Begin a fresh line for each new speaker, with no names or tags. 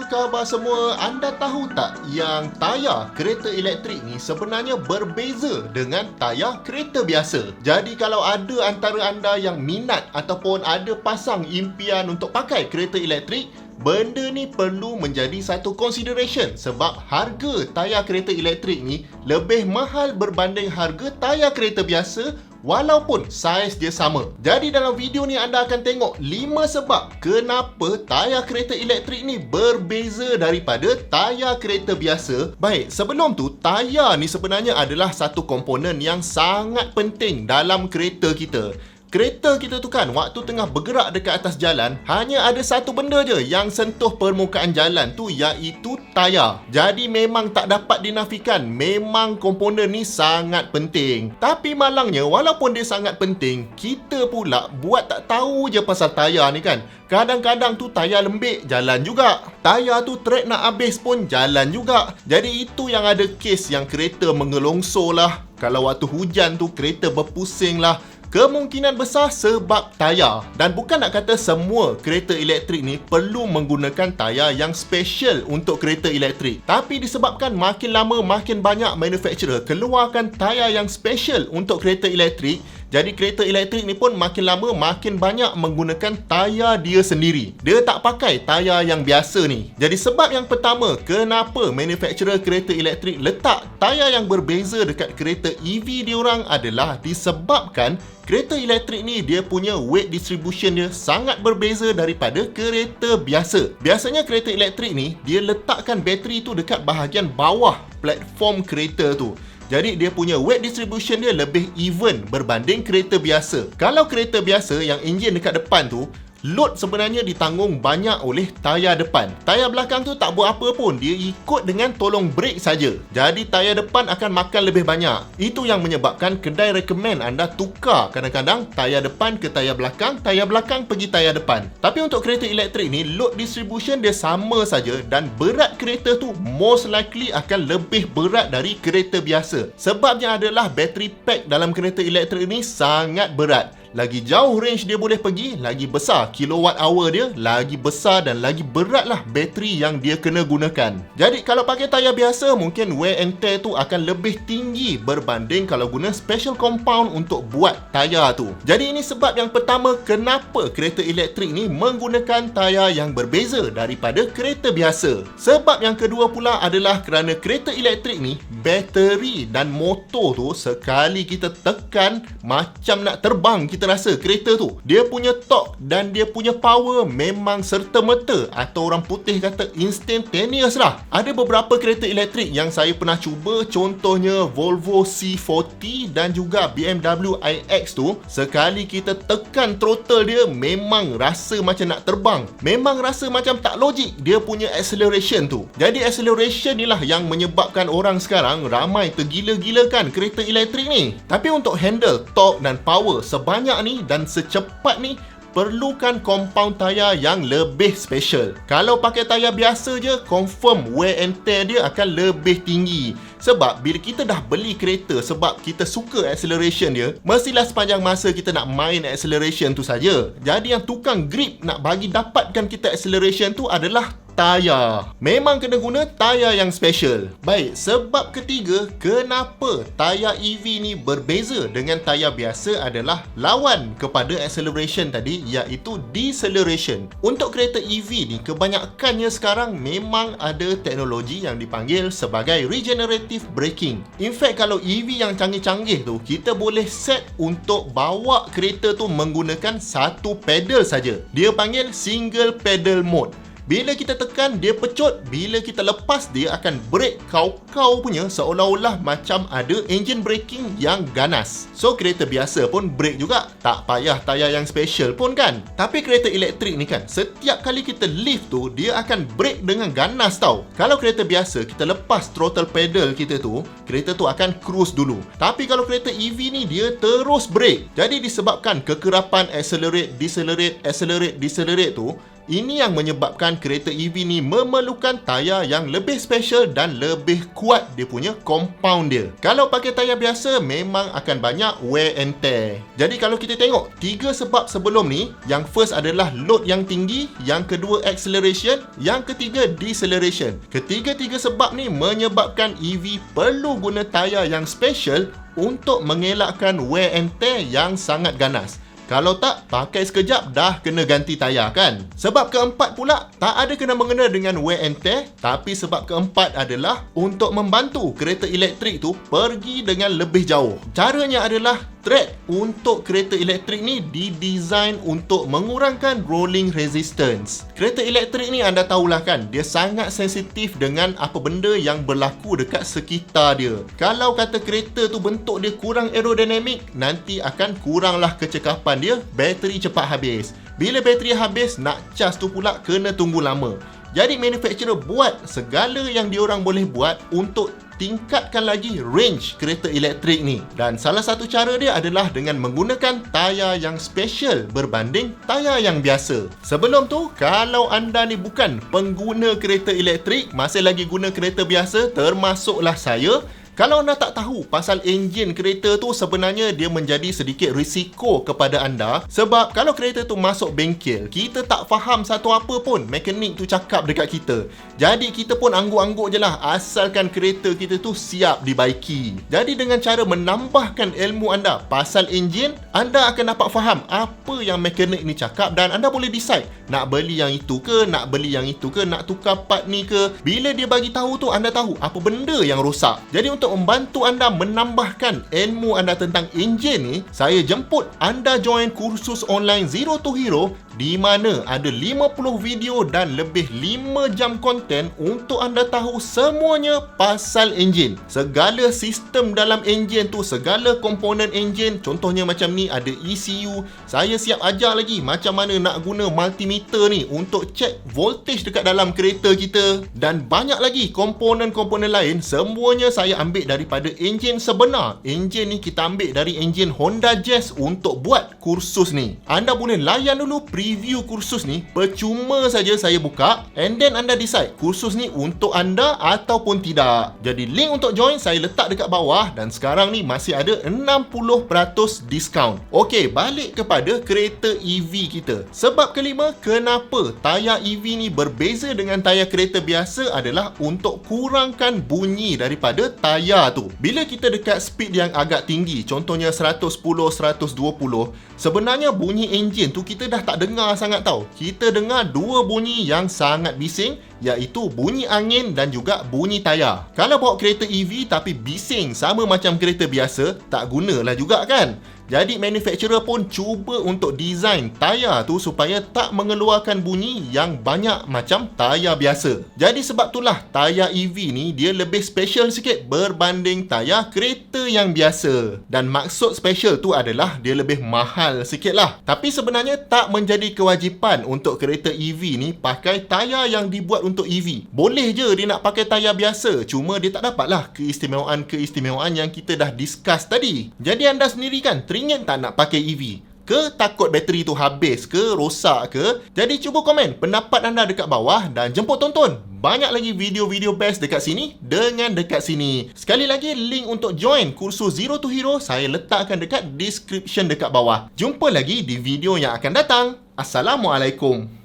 khabar semua? Anda tahu tak yang tayar kereta elektrik ni sebenarnya berbeza dengan tayar kereta biasa. Jadi kalau ada antara anda yang minat ataupun ada pasang impian untuk pakai kereta elektrik, benda ni perlu menjadi satu consideration sebab harga tayar kereta elektrik ni lebih mahal berbanding harga tayar kereta biasa walaupun saiz dia sama. Jadi dalam video ni anda akan tengok 5 sebab kenapa tayar kereta elektrik ni berbeza daripada tayar kereta biasa. Baik, sebelum tu, tayar ni sebenarnya adalah satu komponen yang sangat penting dalam kereta kita. Kereta kita tu kan, waktu tengah bergerak dekat atas jalan, hanya ada satu benda je yang sentuh permukaan jalan tu, iaitu tayar. Jadi memang tak dapat dinafikan, memang komponen ni sangat penting. Tapi malangnya, walaupun dia sangat penting, kita pula buat tak tahu je pasal tayar ni kan. Kadang-kadang tu tayar lembik, jalan juga. Tayar tu trek nak habis pun jalan juga. Jadi itu yang ada kes yang kereta mengelongsor lah. Kalau waktu hujan tu kereta berpusing lah. Kemungkinan besar sebab tayar. Dan bukan nak kata semua kereta elektrik ni perlu menggunakan tayar yang special untuk kereta elektrik. Tapi disebabkan makin lama makin banyak manufacturer keluarkan tayar yang special untuk kereta elektrik, jadi kereta elektrik ni pun makin lama makin banyak menggunakan tayar dia sendiri. Dia tak pakai tayar yang biasa ni. Jadi sebab yang pertama kenapa manufacturer kereta elektrik letak tayar yang berbeza dekat kereta EV diorang adalah disebabkan kereta elektrik ni dia punya weight distribution dia sangat berbeza daripada kereta biasa. Biasanya kereta elektrik ni dia letakkan bateri tu dekat bahagian bawah platform kereta tu. Jadi dia punya weight distribution dia lebih even berbanding kereta biasa. Kalau kereta biasa yang enjin dekat depan tu, load sebenarnya ditanggung banyak oleh tayar depan. Tayar belakang tu tak buat apa pun, dia ikut dengan tolong brake saja. Jadi tayar depan akan makan lebih banyak. Itu yang menyebabkan kedai recommend anda tukar kadang-kadang tayar depan ke tayar belakang pergi tayar depan. Tapi untuk kereta elektrik ni, load distribution dia sama saja dan berat kereta tu most likely akan lebih berat dari kereta biasa. Sebabnya adalah battery pack dalam kereta elektrik ni sangat berat. Lagi jauh range dia boleh pergi, lagi besar kilowatt hour dia, lagi besar dan lagi beratlah bateri yang dia kena gunakan. Jadi kalau pakai tayar biasa, mungkin wear and tear tu akan lebih tinggi berbanding kalau guna special compound untuk buat tayar tu. Jadi ini sebab yang pertama kenapa kereta elektrik ni menggunakan tayar yang berbeza daripada kereta biasa. Sebab yang kedua pula adalah kerana kereta elektrik ni, bateri dan motor tu sekali kita tekan macam nak terbang. Kita rasa kereta tu dia punya torque dan dia punya power memang serta-merta, atau orang putih kata instantaneous lah. Ada beberapa kereta elektrik yang saya pernah cuba, contohnya Volvo C40 dan juga BMW iX tu, sekali kita tekan throttle dia memang rasa macam nak terbang. Memang rasa macam tak logik dia punya acceleration tu. Jadi acceleration ni lah yang menyebabkan orang sekarang ramai tergila-gilakan kereta elektrik ni. Tapi untuk handle torque dan power sebanyak ni dan secepat ni, perlukan compound tayar yang lebih special. Kalau pakai tayar biasa je, confirm wear and tear dia akan lebih tinggi. Sebab bila kita dah beli kereta sebab kita suka acceleration dia, mestilah sepanjang masa kita nak main acceleration tu saja. Jadi yang tukang grip nak bagi dapatkan kita acceleration tu adalah tayar. Memang kena guna tayar yang special. Baik, sebab ketiga kenapa tayar EV ni berbeza dengan tayar biasa adalah lawan kepada acceleration tadi, iaitu deceleration. Untuk kereta EV ni, kebanyakannya sekarang memang ada teknologi yang dipanggil sebagai regenerative braking. In fact, kalau EV yang canggih-canggih tu, kita boleh set untuk bawa kereta tu menggunakan satu pedal saja. Dia panggil single pedal mode. Bila kita tekan, dia pecut. Bila kita lepas, dia akan brake kau-kau punya, seolah-olah macam ada engine braking yang ganas. So kereta biasa pun brake juga, tak payah tayar yang special pun kan. Tapi kereta elektrik ni kan, setiap kali kita lift tu, dia akan brake dengan ganas tau. Kalau kereta biasa, kita lepas throttle pedal kita tu, kereta tu akan cruise dulu. Tapi kalau kereta EV ni, dia terus brake. Jadi disebabkan kekerapan accelerate, decelerate tu, Ini yang menyebabkan kereta EV ni memerlukan tayar yang lebih special dan lebih kuat dia punya compound dia. Kalau pakai tayar biasa memang akan banyak wear and tear. Jadi kalau kita tengok 3 sebab sebelum ni, yang first adalah load yang tinggi, yang kedua acceleration, yang ketiga deceleration. Ketiga-tiga sebab ni menyebabkan EV perlu guna tayar yang special untuk mengelakkan wear and tear yang sangat ganas. Kalau tak, pakai sekejap dah kena ganti tayar kan? Sebab keempat pula, tak ada kena-mengena dengan wear and tear, tapi sebab keempat adalah untuk membantu kereta elektrik tu pergi dengan lebih jauh. Caranya adalah track untuk kereta elektrik ni didesain untuk mengurangkan rolling resistance. Kereta elektrik ni anda tahulah kan, dia sangat sensitif dengan apa benda yang berlaku dekat sekitar dia. Kalau kata kereta tu bentuk dia kurang aerodinamik, nanti akan kuranglah kecekapan dia, bateri cepat habis. Bila bateri habis, nak cas tu pula kena tunggu lama. Jadi manufacturer buat segala yang diorang boleh buat untuk tingkatkan lagi range kereta elektrik ni. Dan salah satu cara dia adalah dengan menggunakan tayar yang special berbanding tayar yang biasa. Sebelum tu, kalau anda ni bukan pengguna kereta elektrik, masih lagi guna kereta biasa, termasuklah saya, kalau anda tak tahu pasal enjin kereta tu, sebenarnya dia menjadi sedikit risiko kepada anda. Sebab kalau kereta tu masuk bengkel, kita tak faham satu apa pun mekanik tu cakap dekat kita. Jadi kita pun angguk-angguk je lah, asalkan kereta kita tu siap dibaiki. Jadi dengan cara menambahkan ilmu anda pasal enjin, anda akan dapat faham apa yang mekanik ni cakap dan anda boleh decide nak beli yang itu ke, nak beli yang itu ke, nak tukar part ni ke. Bila dia bagi tahu tu, anda tahu apa benda yang rosak. Jadi untuk membantu anda menambahkan ilmu anda tentang enjin ni, saya jemput anda join kursus online Zero to Hero, di mana ada 50 video dan lebih 5 jam konten untuk anda tahu semuanya pasal enjin. Segala sistem dalam enjin tu, segala komponen enjin. Contohnya macam ni ada ECU. Saya siap ajar lagi macam mana nak guna multimeter ni untuk cek voltage dekat dalam kereta kita. Dan banyak lagi komponen-komponen lain, semuanya saya ambil daripada enjin sebenar. Enjin ni kita ambil dari enjin Honda Jazz untuk buat kursus ni. Anda boleh layan dulu preview kursus ni, percuma saja saya buka, and then anda decide kursus ni untuk anda ataupun tidak. Jadi link untuk join saya letak dekat bawah dan sekarang ni masih ada 60% diskaun. Okey, balik kepada kereta EV kita. Sebab kelima, kenapa tayar EV ni berbeza dengan tayar kereta biasa adalah untuk kurangkan bunyi daripada tayar tu. Bila kita dekat speed yang agak tinggi, contohnya 110, 120, sebenarnya bunyi enjin tu kita dah tak dengar sangat tau. Kita dengar dua bunyi yang sangat bising, iaitu bunyi angin dan juga bunyi tayar. Kalau bawa kereta EV tapi bising sama macam kereta biasa, tak gunalah juga kan? Jadi manufacturer pun cuba untuk design tayar tu supaya tak mengeluarkan bunyi yang banyak macam tayar biasa. Jadi sebab itulah tayar EV ni dia lebih special sikit berbanding tayar kereta yang biasa. Dan maksud special tu adalah dia lebih mahal sikit lah. Tapi sebenarnya tak menjadi kewajipan untuk kereta EV ni pakai tayar yang dibuat untuk EV. Boleh je dia nak pakai tayar biasa, cuma dia tak dapatlah keistimewaan yang kita dah discuss tadi. Jadi anda sendiri kan, teringin tak nak pakai EV? Ke takut bateri tu habis ke, rosak ke? Jadi cuba komen pendapat anda dekat bawah dan jemput tonton banyak lagi video-video best dekat sini dengan dekat sini. Sekali lagi, link untuk join kursus Zero to Hero saya letakkan dekat description dekat bawah. Jumpa lagi di video yang akan datang. Assalamualaikum.